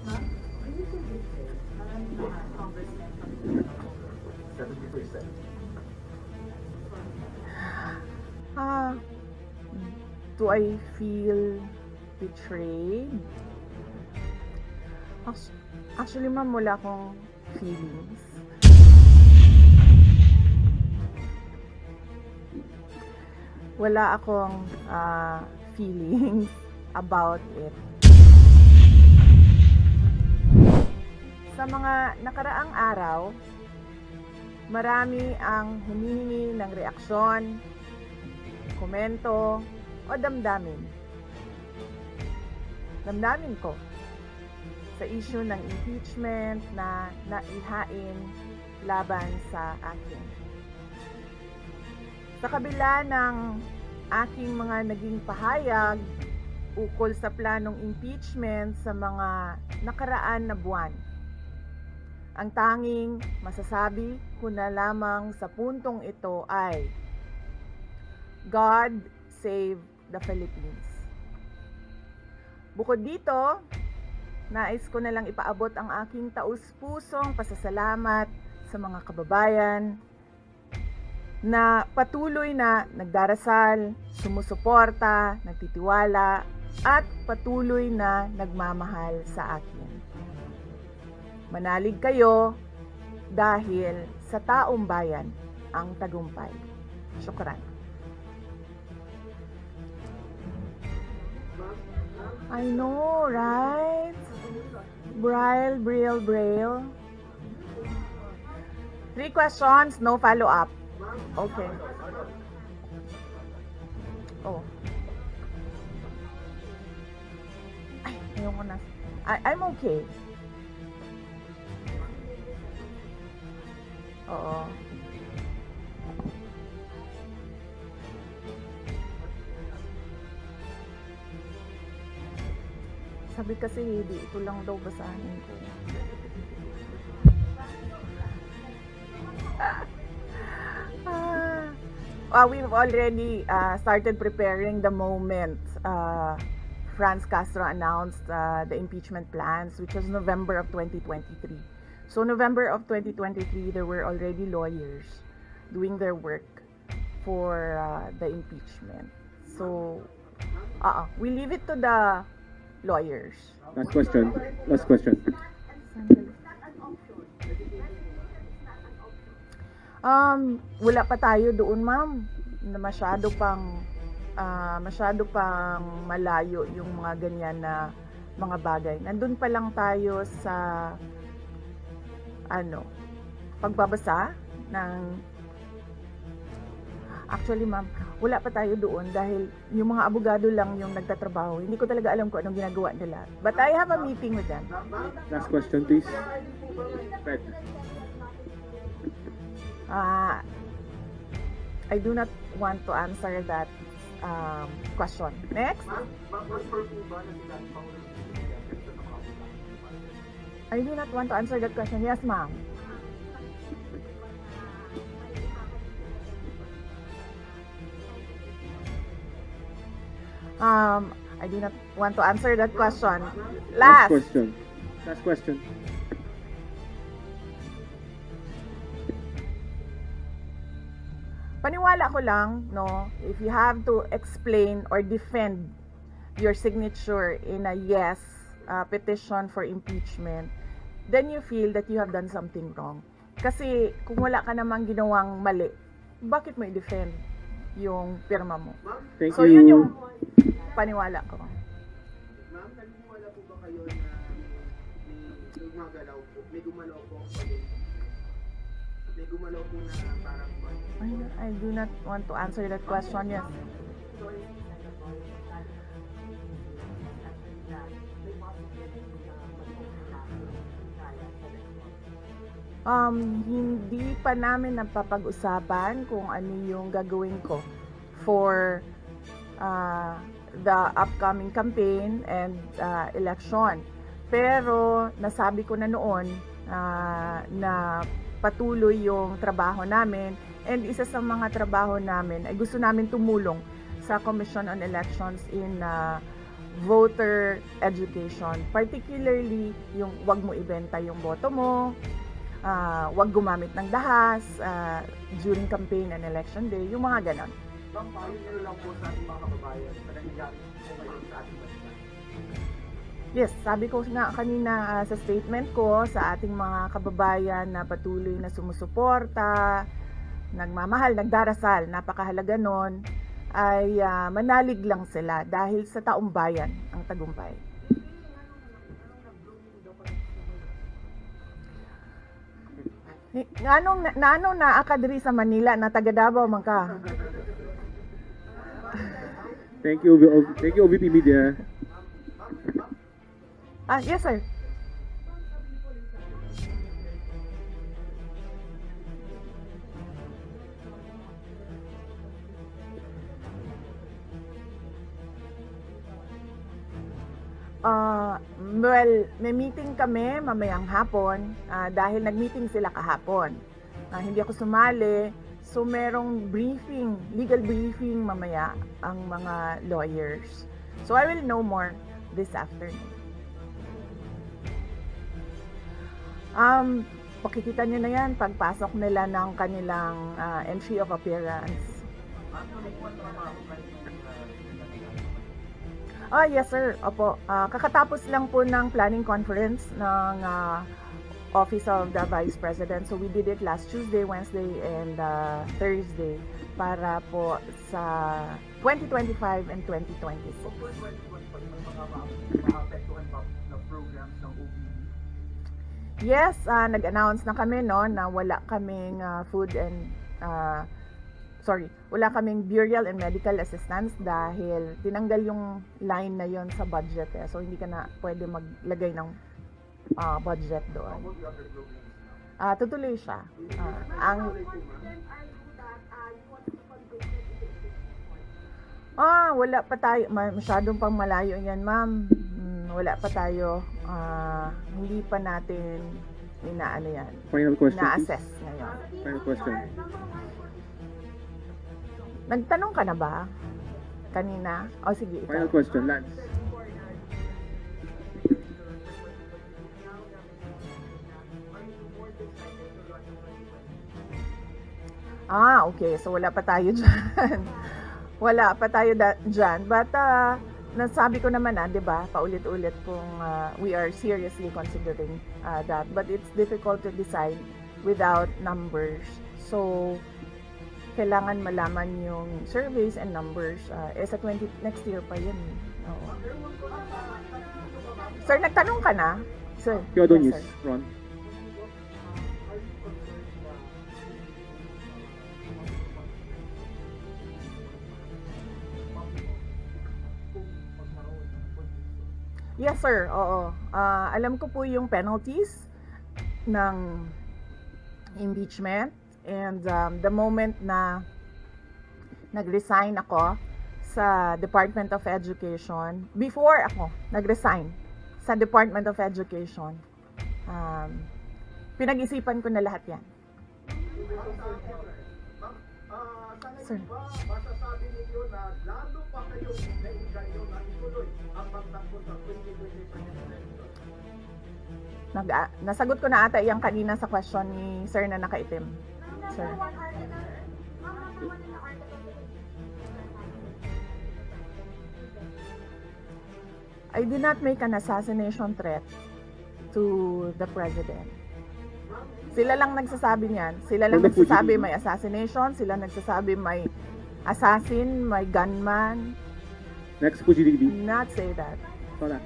70%. Ah, do I feel betrayed? Actually, ma'am, wala akong feelings. Wala akong feelings about it. Sa mga nakaraang araw, marami ang humihingi ng reaksyon, komento, o damdamin. Damdamin ko sa issue ng impeachment na naihain laban sa akin. Sa kabila ng aking mga naging pahayag ukol sa planong impeachment sa mga nakaraan na buwan, ang tanging masasabi ko na lamang sa puntong ito ay God save the Philippines. Bukod dito, nais ko na lang ipaabot ang aking taus-pusong pasasalamat sa mga kababayan na patuloy na nagdarasal, sumusuporta, nagtitiwala, at patuloy na nagmamahal sa akin. Manalig kayo dahil sa taong bayan ang tagumpay. Syukran. I know, right? Braille. 3 questions, no follow-up. Okay. Oh. Ay, ayoko na. I'm okay. Oo. Sabi kasi, hindi ito lang daw basahin ko. We've already started preparing the moment Franz Castro announced the impeachment plans, which was November of 2023. So November of 2023, there were already lawyers doing their work for the impeachment. So, we leave it to the lawyers. Last question. Wala pa tayo doon, ma'am. Na masyado pang malayo yung mga ganyan na mga bagay. Nandun pa lang tayo sa pagbabasa ng. Actually, ma'am, wala pa tayo doon dahil yung mga abogado lang yung nagtatrabaho. Hindi ko talaga alam kung anong ginagawa nila. But I have a meeting with them. Last question, please. Fred. I do not want to answer that question. Next. I do not want to answer that question. Yes, ma'am. I do not want to answer that question. Last question. Paniwala ko lang, no, if you have to explain or defend your signature in a yes petition for impeachment, then you feel that you have done something wrong. Kasi kung wala ka namang ginawang mali, bakit mo i-defend yung pirma mo? Thank So you. yun yung paniwala ko. Ma'am, naniniwala po ba kayo na may gumagalaw po? May gumalaw po na parang I do not want to answer that question. Yes. Hindi pa namin napapag-usapan kung ano yung gagawin ko for the upcoming campaign and election. Pero nasabi ko na noon na patuloy yung trabaho namin, and isa sa mga trabaho namin ay gusto namin tumulong sa Commission on Elections in voter education, particularly yung wag mo ibenta yung boto mo, wag gumamit ng dahas during campaign and election day, yung mga ganon. Ma'am, payo niyo lang po sa ating mga kababayan na nangyayari po ngayon sa ating bansa. Yes, sabi ko nga kanina sa statement ko sa ating mga kababayan na patuloy na sumusuporta, nagmamahal, nagdarasal, napakahalaga nun, ay manalig lang sila dahil sa taong bayan ang tagumpay. Nanong na akadiri sa Manila na taga Davao man ka? Thank you, OVP Media. Yes sir. Well, may meeting kami mamayang hapon dahil nag-meeting sila kahapon. Hindi ako sumali, so merong briefing, legal briefing mamaya ang mga lawyers. So I will know more this afternoon. Pakikita nyo na yan pagpasok nila ng kanilang entry of appearance. Yes sir. Opo. Kakatapos lang po ng planning conference ng Office of the Vice President. So we did it last Tuesday, Wednesday, and Thursday para po sa 2025 and 2026. Yes, nag-announce na kami no na wala kaming wala kaming burial and medical assistance dahil tinanggal yung line na yon sa budget so hindi ka na pwede maglagay ng budget doon. Tutuloy siya. Wala pa tayo, masyadong pang malayo yan ma'am. Wala pa tayo, hindi pa natin inaano yan. Final question, na-assess please. ngayon. Final question. Nagtanong ka na ba? Kanina? Sige, ikaw. Final question, Lance. Okay. So, wala pa tayo dyan. Wala pa tayo dyan. But, nasabi ko naman di ba? Paulit-ulit kung we are seriously considering that. But it's difficult to decide without numbers. So, kailangan malaman yung surveys and numbers. Sa next year pa yun. Oo. Sir, nagtanong ka na? Sir. Theodonius, Yes, sir. Ron. Yes, sir. Oo. Alam ko po yung penalties ng impeachment. And the moment na nag-resign ako sa Department of Education, before ako nag-resign sa Department of Education, pinag-isipan ko na lahat yan. Sir. Masasabi ninyo na lalo pa kayong naiganyo na ituloy ang pagtakbo sa 2025 election? Nasagot ko na ata iyang kanina sa question ni sir na nakaitim. Sir. I did not make an assassination threat to the president. Sila lang nagsasabi niyan. Sila lang nagsasabi may assassination. Sila nagsasabi may assassin, may gunman. Next, Puji DB. Not say that. Sola.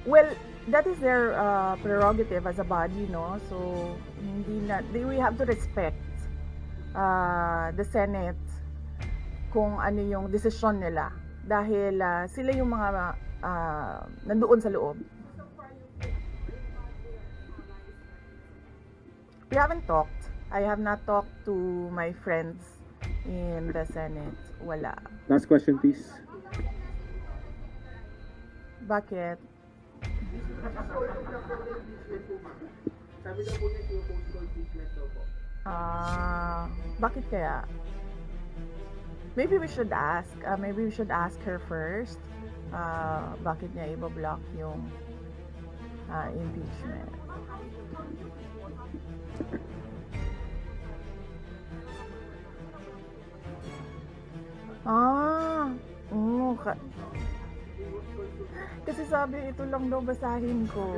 Well, that is their prerogative as a body, no? So, we have to respect the Senate kung ano yung desisyon nila. Dahil sila yung mga nandoon sa loob. We haven't talked. I have not talked to my friends in the Senate. Wala. Last question, please. Bakit? Sort of lang po ng impeachment po, ma'am. Sabi daw po niya, post ko impeachment daw po. Bakit kaya? Maybe we should ask. Maybe we should ask her first. Bakit niya i-block yung impeachment? Kasi sabi ito lang daw basahin ko.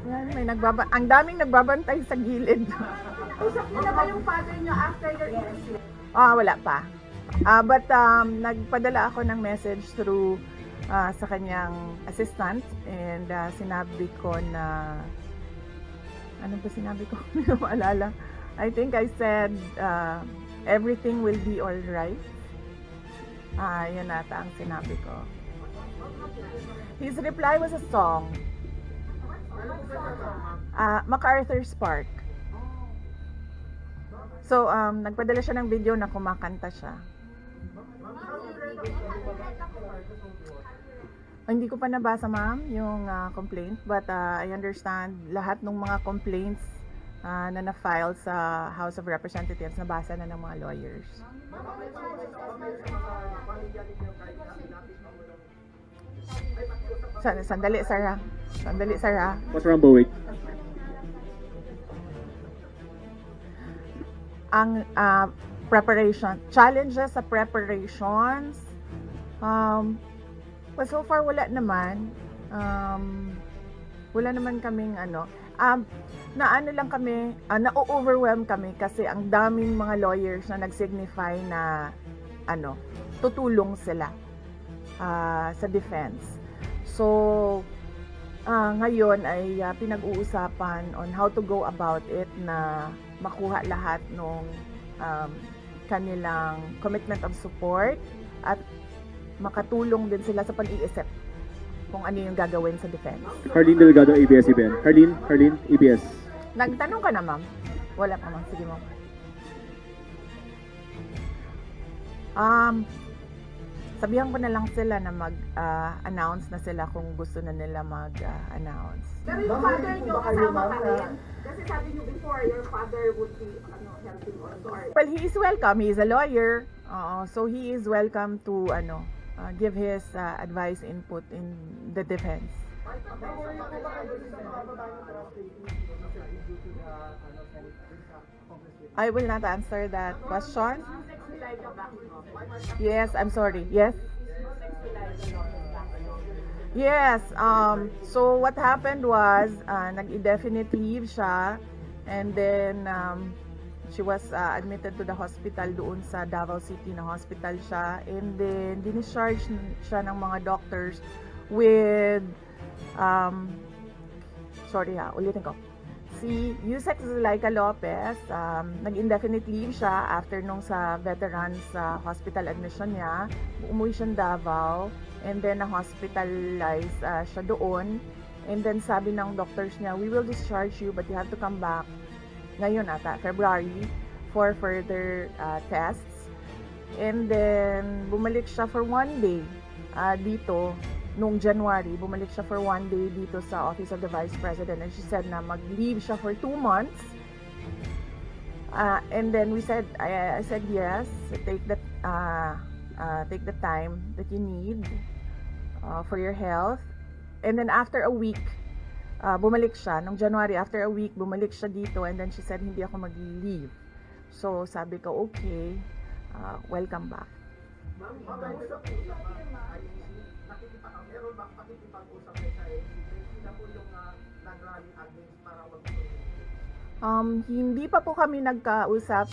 Yan, ang daming nagbabantay sa gilid. Usap niyo na ba yung father niyo after your impeachment? Wala pa. But nagpadala ako ng message through sa kanyang assistant and sinabi ko na ano ba sinabi ko? Hindi ko maalala. I think I said everything will be all right. Yun ata ang sinabi ko. His reply was a song. MacArthur's Park. So, nagpadala siya ng video na kumakanta siya. Hindi ko pa nabasa, ma'am, yung complaint. But I understand lahat ng mga complaints na na-file sa House of Representatives, nabasa na ng mga lawyers. Sandali, Sarah. Sandali, Sarah. What's Rambo, wait? Ang preparation, challenges sa preparations. But so far, wala naman. Wala naman kaming lang kami, na-overwhelm kami kasi ang daming mga lawyers na nag-signify na tutulong sila sa defense. So, ngayon ay pinag-uusapan on how to go about it na makuha lahat ng kanilang commitment of support at makatulong din sila sa pag-iisip kung ano yung gagawin sa defense. Harleen Delgado, ABS-CBN. Harleen, ABS. Nagtanong ka na, ma'am? Wala pa, ma'am. Sige, ma'am. Sabihan ko na lang sila na mag-announce na sila kung gusto na nila mag-announce. Pero yung father niyo kasama pa rin? Kasi sabi niyo before, your father would be helping also. Well, he is welcome. He is a lawyer. So he is welcome to give his advice, input in the defense. I will not answer that question. Yes, I'm sorry. Yes. Yes. So what happened was nag-indefinite leave siya, and then she was admitted to the hospital doon sa Davao City na hospital siya, and then discharge siya ng mga doctors with ulitin ko. Si Yusek Zulaika Lopez, nag-indefinite leave siya after nung sa veterans hospital admission niya. Umuwi siya Davao, and then na-hospitalize siya doon. And then sabi ng doctors niya, we will discharge you but you have to come back ngayon ata, February, for further tests. And then bumalik siya for 1 day dito. Noong January, bumalik siya for 1 day dito sa Office of the Vice President, and she said na mag-leave siya for 2 months. And then I said yes, take the time that you need for your health. And then after a week, bumalik siya. Noong January, after a week, bumalik siya dito, and then she said hindi ako mag-leave. So sabi ko, okay, welcome back. Meron bang pakikipag-usap sa ACT? Sila po yung nag-rally against para Hindi pa po kami nagkausap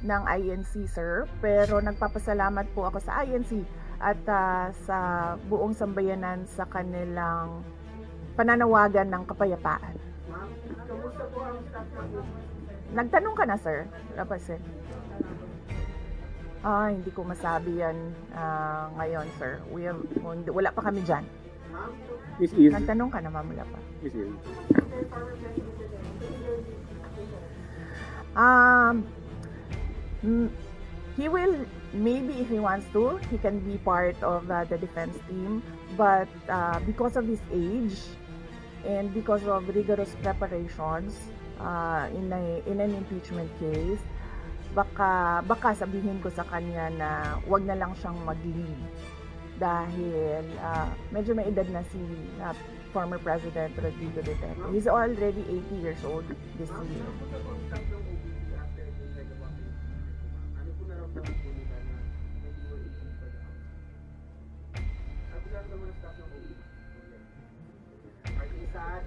ng INC, sir, pero nagpapasalamat po ako sa INC at sa buong sambayanan sa kanilang pananawagan ng kapayapaan. Ma'am, kamusta po ang staff ng Nagtanong ka na, sir? Rapasin. Hindi ko masabi yan ngayon, sir. Wala pa kami dyan. Miss Iz. Nagtanong ka na, ma'am, wala pa. Miss Iz. He will maybe if he wants to, he can be part of the defense team. But because of his age and because of rigorous preparations in an impeachment case, baka sabihin ko sa kanya na wag na lang siyang mag-lead dahil medyo may edad na si former President Rodrigo Duterte. He's already 80 years old this year. Ano po sa contact ng OBP after the nagawa ko yung ano po naramdaman po nila na hindi mo i-impeach pa na? Ano po naramdaman ng staff ng OBP? Are they sad?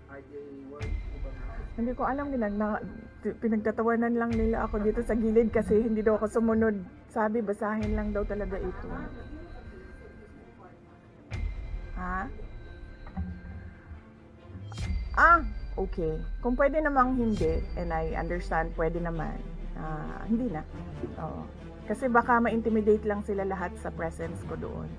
Are they worried po ba na? Hindi ko alam nila, pinagtatawanan lang nila ako dito sa gilid kasi hindi daw ako sumunod. Sabi, basahin lang daw talaga ito. Ha? Okay. Kung pwede namang hindi, and I understand, pwede naman. Hindi na. Oo. Kasi baka ma-intimidate lang sila lahat sa presence ko doon.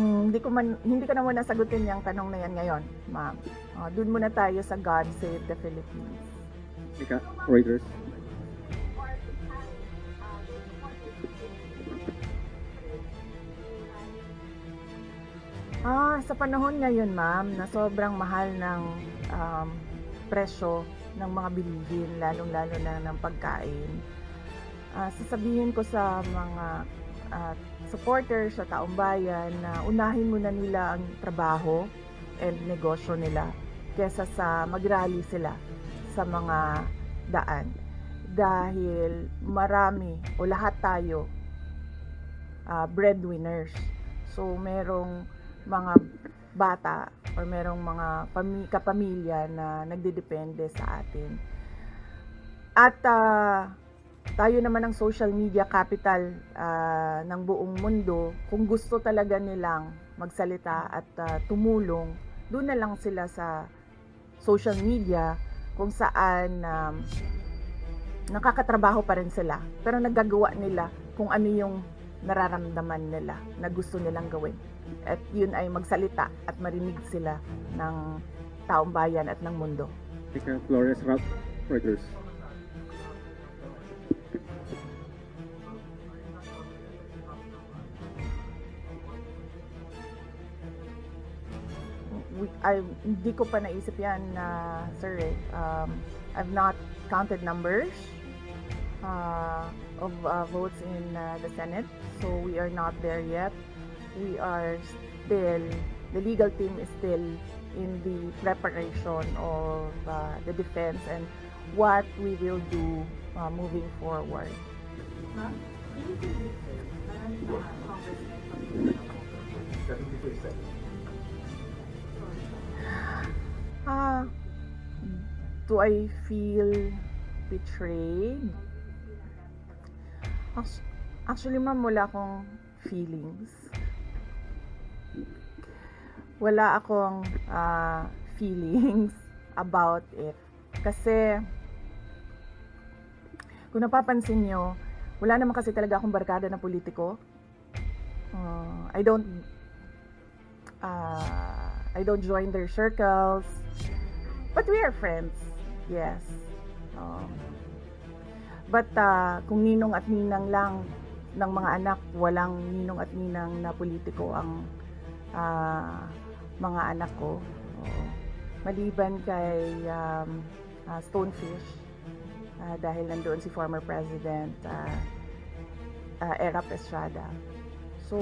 Hindi ko na muna sagutin yung tanong na yan ngayon, ma'am. Doon muna tayo sa God Save the Philippines. Mika, Reuters. Sa panahon ngayon, ma'am, na sobrang mahal ng presyo ng mga bilihin, lalong-lalo na ng pagkain, sasabihin ko sa mga supporters sa taong bayan na unahin muna nila ang trabaho and negosyo nila kesa sa mag-rally sila sa mga daan. Dahil marami o lahat tayo breadwinners. So merong mga bata or merong mga kapamilya na nagdedepende sa atin. At tayo naman ang social media capital ng buong mundo. Kung gusto talaga nilang magsalita at tumulong, doon na lang sila sa social media kung saan nakakatrabaho pa rin sila. Pero nagagawa nila kung ano yung nararamdaman nila na gusto nilang gawin. At yun ay magsalita at marinig sila ng taong bayan at ng mundo. Mika, Flores, Reuters. Hindi ko pa naisip yan, sir. I've not counted numbers of votes in the Senate, so we are not there yet. We are still, the legal team is still in the preparation of the defense and what we will do moving forward. Do I feel betrayed? Actually, ma'am, wala akong feelings. Wala akong feelings about it. Kasi, kung napapansin nyo, wala naman kasi talaga akong barkada na politiko. I don't join their circles. But we are friends. Yes. But kung ninong at ninang lang ng mga anak, walang ninong at ninang na politiko ang mga anak ko. Maliban kay Stonefish, dahil nandoon si former President Erap Estrada. So,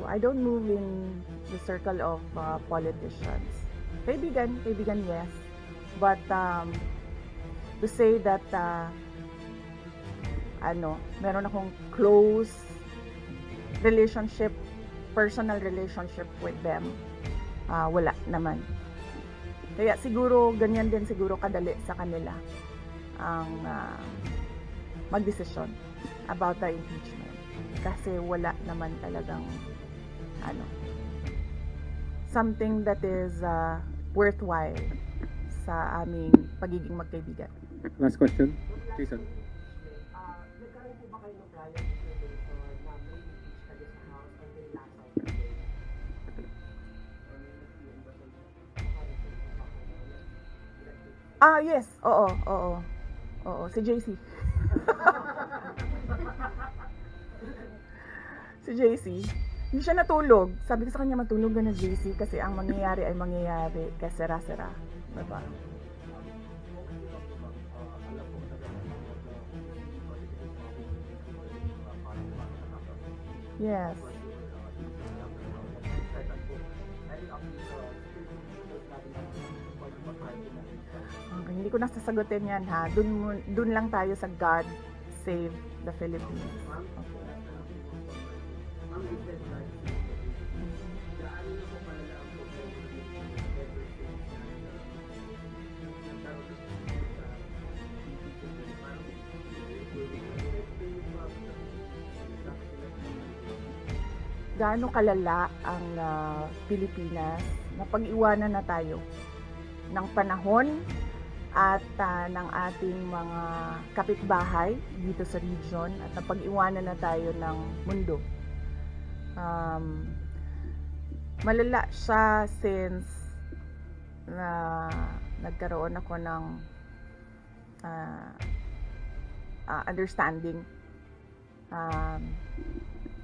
I don't move in the circle of politicians. Kaibigan, yes. But to say that meron akong close relationship, personal relationship with them, wala naman. Kaya siguro ganyan din siguro kadali sa kanila ang magdesisyon about the impeachment. Kasi wala naman talagang something that is worthwhile sa aming pagiging magkaibigan. Last question, Jason. Nagkaroon po ba kayo ng prior information na may impeach kayo sa House until last Saturday? Yes. Oo. Si JC. Si JC. Hindi siya natulog. Sabi ko sa kanya, matulog ka na, JC, kasi ang mangyayari ay mangyayari. Kaya sera-sera. Diba? Yes. Okay, hindi ko nasasagutin yan, ha. Dun lang tayo sa God Save the Philippines. Okay. Gaano kalala ang Pilipinas na pag-iwanan na tayo ng panahon at ng ating mga kapitbahay dito sa region at napag-iwanan na tayo ng mundo. Malala siya since na nagkaroon ako ng understanding.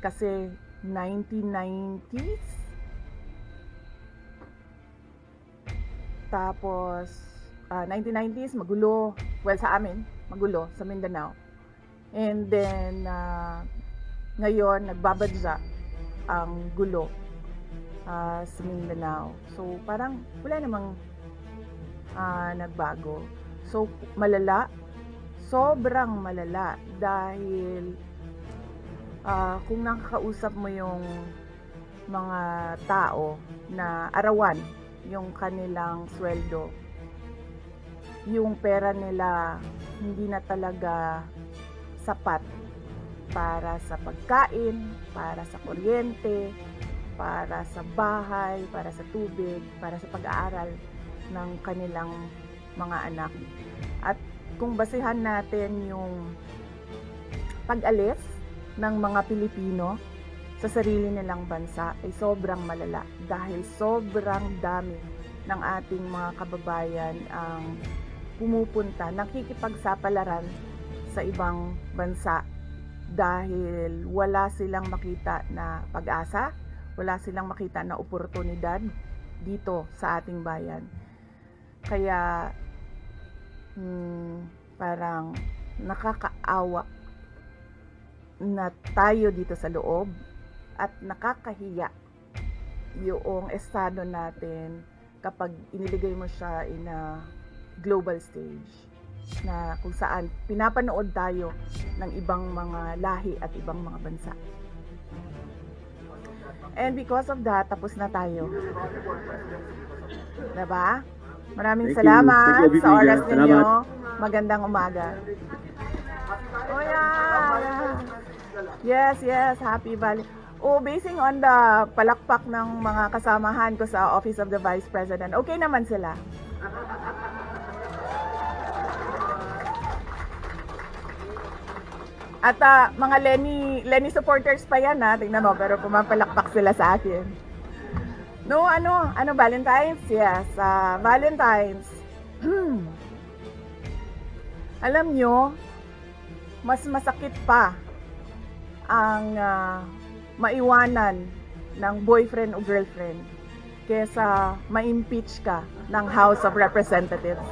Kasi 1990s, tapos 1990s magulo, well sa amin magulo sa Mindanao, and then ngayon nagbabadya ang gulo sa Mindanao, so parang wala namang nagbago. So malala, sobrang malala, dahil kung nakakausap mo yung mga tao na arawan yung kanilang sweldo, yung pera nila hindi na talaga sapat para sa pagkain, para sa kuryente, para sa bahay, para sa tubig, para sa pag-aaral ng kanilang mga anak. At kung basehan natin yung pag-alis ng mga Pilipino sa sarili nilang bansa, ay sobrang malala, dahil sobrang dami ng ating mga kababayan ang pumupunta, nakikipagsapalaran sa ibang bansa dahil wala silang makita na pag-asa, wala silang makita na oportunidad dito sa ating bayan. Kaya parang nakakaawa na tayo dito sa loob, at nakakahiya yung estado natin kapag iniligay mo siya in a global stage, na kung saan pinapanood tayo ng ibang mga lahi at ibang mga bansa. And because of that, tapos na tayo. Diba? Maraming Thank you. salamat Thank you, sa oras Salamat. ninyo. Magandang umaga. Oh yeah. Yes, happy Valley. Basing on the palakpak ng mga kasamahan ko sa Office of the Vice President, okay naman sila. At mga Lenny supporters pa yan, ha. Tingnan mo, pero pumapalakpak sila sa akin. No, Valentine's? Yes, Valentine's. Alam nyo, mas masakit pa ang maiwanan ng boyfriend o girlfriend kesa ma-impeach ka ng House of Representatives.